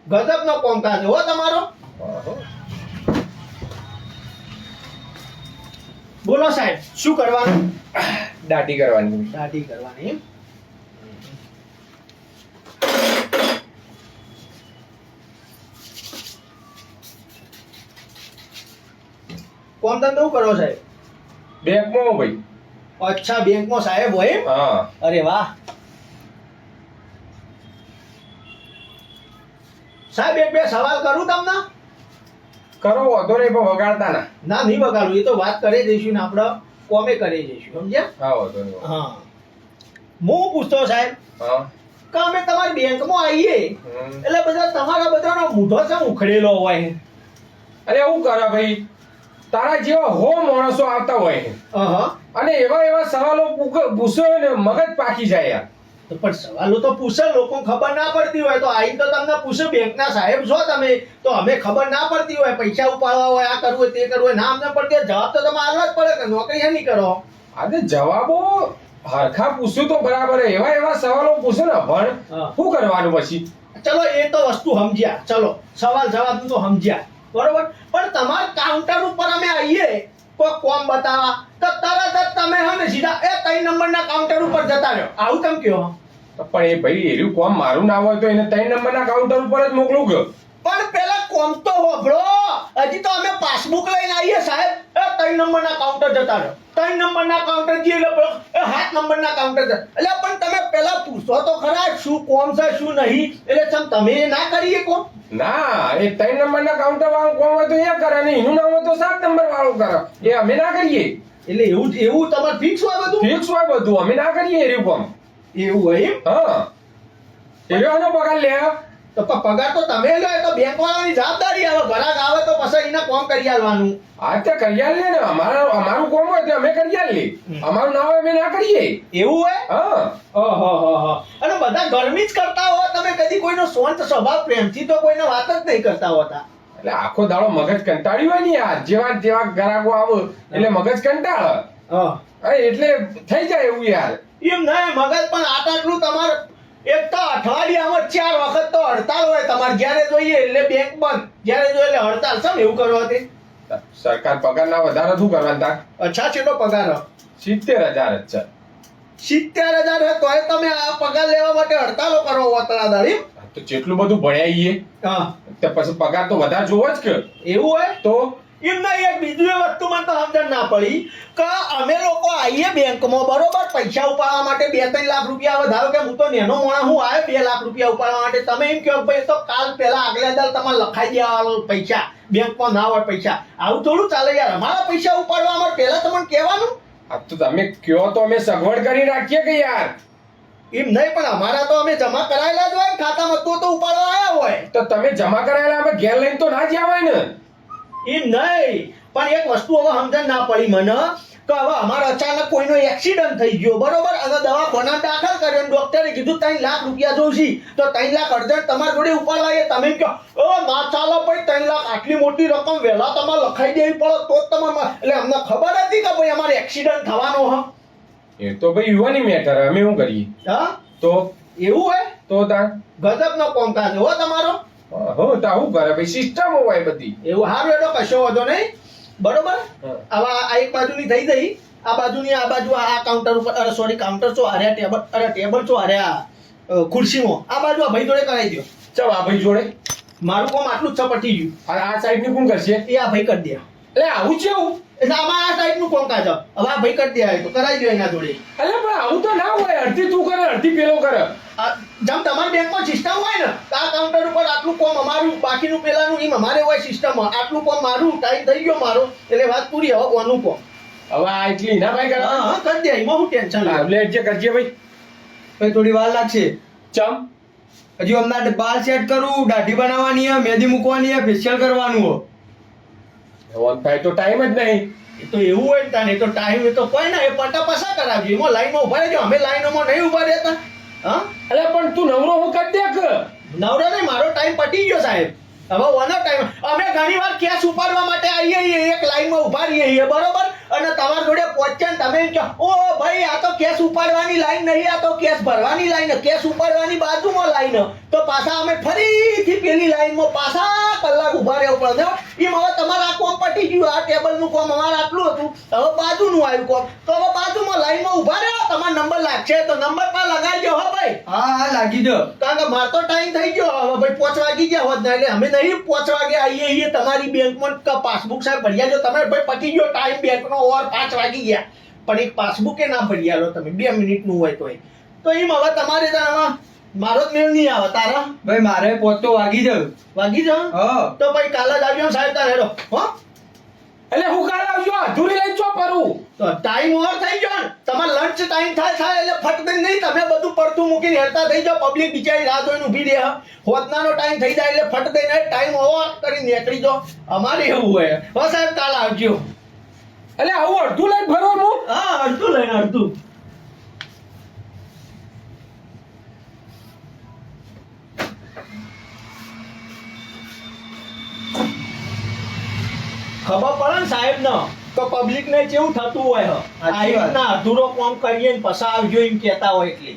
ગજબનો કોમકાજ હો તમારો. બોલો સાહેબ, શું કરવાનું? દાઢી કરવાની. દાઢી કરવાની એમ? કોમ ધંધો શું કરો સાહેબ? બેંકમાં ભાઈ. અચ્છા, બેંકમાં સાહેબ હોય એમ? હા. અરે વાહ સાહેબ, એક બે સવાલ કરું તમને? કરો વાંધો નહીં પણ વગાડતા ના. ના, નહીં બગાડું, એ તો વાત કરી દઈશું ને આપણે કોમે કરી દઈશું, સમજ્યા? હા વાંધો નહીં. હા, હું પૂછતો સાહેબ હા. કે અમે તમારી બેંકમાં આવીએ એટલે બધા તમારા બધાનો મૂઢો છે ઉખડેલો હોય. અરે એવું કરે ભાઈ, તારા જેવા હો માણસો આવતા હોય અને એવા એવા સવાલો પૂછો ને મગજ પાકી જાય યાર. તો પણ સવાલો તો પૂછે, લોકો ખબર ના પડતી હોય તો આઈને તો તમને પૂછે, બેંકના સાહેબ છો તમે, તો અમે ખબર ના પડતી હોય, પૈસા ઉપાડવા હોય, આ કરવું હોય તે કરવું હોય, ના અમને પડતી હોય, જવાબ તો તમે આલવા જ પડે કે નોકરી હે નહીં કરો. આજે જવાબો હરખા પૂછું તો બરાબર, એવા એવા સવાલો પૂછો ને ભણ શું કરવાનું પછી? ચલો એ તો વસ્તુ સમજ્યા, ચલો સવાલ જવાબ તો સમજ્યા, બરોબર. પણ તમારા કાઉન્ટર ઉપર અમે આવીએ કોઈ કોમ બતાવવા તો તરત જ તમે હે ને સીધા 3 નંબરના કાઉન્ટર ઉપર જતા રહ્યો, આવું તમે કહો. પણ એ ભાઈ એર્યું કોમ મારું ના હોય તો એને 3 નંબરના કાઉન્ટર ઉપર જ મોકલું કે? પણ પેલા કોમ તો હોભળો, હજી તો અમે પાસબુક લઈને આવીએ સાહેબ, 3 નંબરના કાઉન્ટર જતા રહ્યો, 3 નંબરના કાઉન્ટર જઈએ એટલે 7 નંબરના કાઉન્ટર જતા. એટલે પણ તમે પેલા પૂછો તો ખરા શું કોમ છે શું નહીં, એટલે તમે ના કરીએ કોમ? ના, એ 3 નંબરના કાઉન્ટર વાળું કોમ હોય તો એ કરે ને એનું નામ હોય તો 7 નંબર વાળું કરે, એ અમે ના કરીએ. એટલે એવું તમારે ફિક્સ હોય બધું? ફિક્સ હોય બધું, અમે ના કરીએ એર્યું કોમ. એવું હોય એમ? હા. એનો પગાર લે તો પગાર તો તમે લો, એ તો બેંક વાળાની જવાબદારી આવે, ઘરાક આવે તો પછી એને કોમ કરી આલવાનું. આ તે કરી આલ લે ને, અમારું કોમ હોય તો અમે કરી આલ લે, અમારું ના હોય અમે ના કરીએ. એવું હોય? હા. ઓહો. અને બધા ગરમી જ કરતા હોય, તમે કદી કોઈનો શાંત સ્વભાવ પ્રેમથી તો કોઈને વાત જ નહીં કરતા હોતા. એટલે આખો દાડો મગજ કંટાળ્યું હોય ને યાર, જેવા ગ્રાહકો આવે એટલે મગજ કંટાળે. એટલે થઈ જાય એવું યાર. એમ નહીં, મગજ પણ આટલું તમારે એક તો અઠવાડિયામાં 4 વખત તો હડતાલ હોય તમારે, જ્યારે જોઈએ એટલે બેંક બંધ, જ્યારે જોઈએ એટલે હડતાલ. સમ એવું કરવા તે સરકાર પગાર ના વધારે શું કરવાનું તાર? અચ્છા, કેટલો પગાર? 70,000 જ છે. 70,000 તોય તમે આ પગાર લેવા માટે હડતાલો કરો વતરા દાડી? તો જેટલું બધું ભણ્યા ઈએ તો પછી પગાર તો વધારે જોવો જ કે. એવું હોય તો એમ નહીં, એક બીજું એ વસ્તુ મને તો સમજણ ના પડી કે અમે લોકો આવીએ બેંકમાં, બરોબર, પૈસા ઉપાડવા માટે 2-3 લાખ રૂપિયા આવે. ધારો કે હું તો નેનો મોણા, હું આવ્યો 2 લાખ રૂપિયા ઉપાડવા માટે, તમે એમ કહો ભાઈ તો કાલ પહેલા આગલા દાલ તમારે લખાઈ દેવા પૈસા, બેંકમાં ના હોય પૈસા. આવું થોડું ચાલે યાર, અમારા પૈસા ઉપાડવા માટે પહેલા તમને કહેવાનું. આ તો તમે કયો તો અમે સગવડ કરી રાખીએ કે યાર. એમ નહીં, પણ અમારા તો અમે જમા કરાયેલા જ હોય ખાતામાં, તો ઉપાડવા આવ્યા હોય. તો તમે જમા કરાયેલા અમે ઘેર લઈને તો ના જ આવાય ને. એમ નહીં, પણ એક વસ્તુ હવે સમજણ ના પડી મને કે હવે અમારે અચાનક કોઈનો એક્સિડન્ટ થઈ ગયો, બરોબર, અને દવાખાના દાખલ કર્યો, ડોક્ટરે કીધું 3 લાખ રૂપિયા જોઈશે, તો 3 લાખ અર્જન્ટ તમારા જોડે ઉપાડવા, એ તમે કહો ઓ ના ચાલો ભાઈ, 3 લાખ આટલી મોટી રકમ વહેલા તમારે લખાઈ દેવી પડે તો જ તમારે. એટલે અમને ખબર હતી કે ભાઈ અમારે એક્સિડન્ટ થવાનો હ. એ તો ભાઈ યુવાની મેટર, અમે શું કરીએ? હા, તો એવું હોય? તો તાર ગજબનો કોમકાજ હો તમારો. હો તો આવું કરે ભાઈ, સિસ્ટમ હોય બધી. એવું સારું, એનો કશો વાંધો નહીં, બરોબર. આવા આ એક બાજુની થઈ ગઈ, આ બાજુની, આ બાજુ આ કાઉન્ટર ઉપર, અરે સોરી કાઉન્ટર છો, અરે ટેબલ, અરે ટેબલ છો, અરે આ ખુરશીમાં, આ બાજુ આ ભાઈ જોડે કરાવી દો. ચાલ આ ભાઈ જોડે મારું કામ આટલું જ છે, પટી ગયું. આ સાઈડ ની કોણ કરશે? એ આ ભાઈ કરી દે. એટલે આવું છે એવું? એટલે આમાં આ સાઈડ નું કોમ કાજ હવે આ ભાઈ કરી દે, તો કરાવી દો એના જોડે. એટલે પણ આવું તો ના હોય, અડધી તું કરે અડધી પેલો કરે. જેમ તમારી બેંકમાં સિસ્ટમ હોય ને, આ કાઉન્ટર ઉપર આટલું કોમ અમારું, બાકીનું પેલાનું એમ અમારે હોય સિસ્ટમ, આટલું કોમ મારું, ટાઈમ થઈ ગયો મારો, એટલે વાત પૂરી. હવે કોનું કોમ હવે આ એટલી ના ભાઈ કરે? હા, કરી દે, એમાં હું ટેન્શન લે. લેટ જે કરજે ભાઈ. ભાઈ થોડી વાર લાગશે. ચમ હજુ હમણાં બાલ સેટ કરું, દાઢી બનાવવાની હે, મહેંદી મૂકવાની હે, ફેશિયલ કરવાનું હો. ઓન થાય તો ટાઈમ જ નહીં. એ તો એવું હોય ને, એ તો ટાઈમ એ તો કોઈ ના, એ પટા પસા કરાવજો, એમાં લાઈનમાં ઉભા રહેજો, અમે લાઈનોમાં નહીં ઉભા રહેતા. હા, એટલે પણ તું નવરો હું કરી દે કે? નવરો નહીં, મારો ટાઈમ પટી ગયો સાહેબ. હવે ઓનો ટાઈમ, અમે ઘણી વાર કેસ ઉપાડવા માટે આવીએ, એક લાઈનમાં ઉભા રહીએ, બરોબર, અને તમારા જોડે પહોંચે ને તમે એમ કહો, ઓ ભાઈ આ તો કેસ ઉપાડવાની લાઈન નહીં, આ તો કેસ ભરવાની લાઈન, કેસ ઉપાડવાની બાજુમાં લાઈન, તો પાછા અમે ફરીથી પેલી લાઈનમાં પાછા કલાક ઉભા રહેવું પડે. એમ હવે તમારે આ કોમ પટી ગયું, આ ટેબલનું કોમ અમારે આટલું હતું, હવે બાજુનું આવ્યું કોમ, તો હવે બાજુમાં લાઈનમાં ઉભા રહ્યો, તમારો નંબર લાગશે તો નંબર પર લગાડજો હો ભાઈ. હા લાગી દો. કારણ કે મારો તો ટાઈમ થઈ ગયો, હવે ભાઈ 5 વાગી ગયા હોત ને, એટલે અમે નહીં 5 વાગે આવીએ તમારી બેંકમાં પાસબુક સાહેબ ભરી આલજો. તમે ભાઈ પતી ગયો ટાઈમ બેંકનો, ઓર 5 વાગી ગયા, પણ એક પાસબુક એ ના ભરી આલો તમે 2 મિનિટનું હોય તોય. તો એમ હવે તમારે ત્યાં મારો જ મેળ નહીં આવે તારા. ભાઈ મારે પહોંચતો વાગી જાવ. વાગી જાઓ હા તો ભાઈ કાલે જ આવજો સાહેબ તારે હેડો હો. એટલે હું કાલે આવજો અધૂરી લઈને ચો પરું. તો ટાઈમ ઓવર થઈ ગયો ને, તમારે લંચ ટાઈમ થાય એટલે ફટ દઈને નહીં, તમે બધું પડતું મૂકીને હેરતા થઈ જાઓ, પબ્લિક બિચારી રાહ જોઈને ઊભી રહે. હોતનાનો ટાઈમ થઈ જાય એટલે ફટ દઈને ટાઈમ ઓવર કરીને નીકળી જાઓ. અમારે એવું હોય હો સાહેબ, કાલે આવજો. એટલે આવું અડધું લઈને ભરવા હું. હા અડધું લઈને અડધું. ખબર પડે ને સાહેબ ને તો પબ્લિક ને કેવું થતું હોય, સાચી વાત. અધૂરો કામ કરીએ ને પસા આવજો એમ કેતા હોય એટલે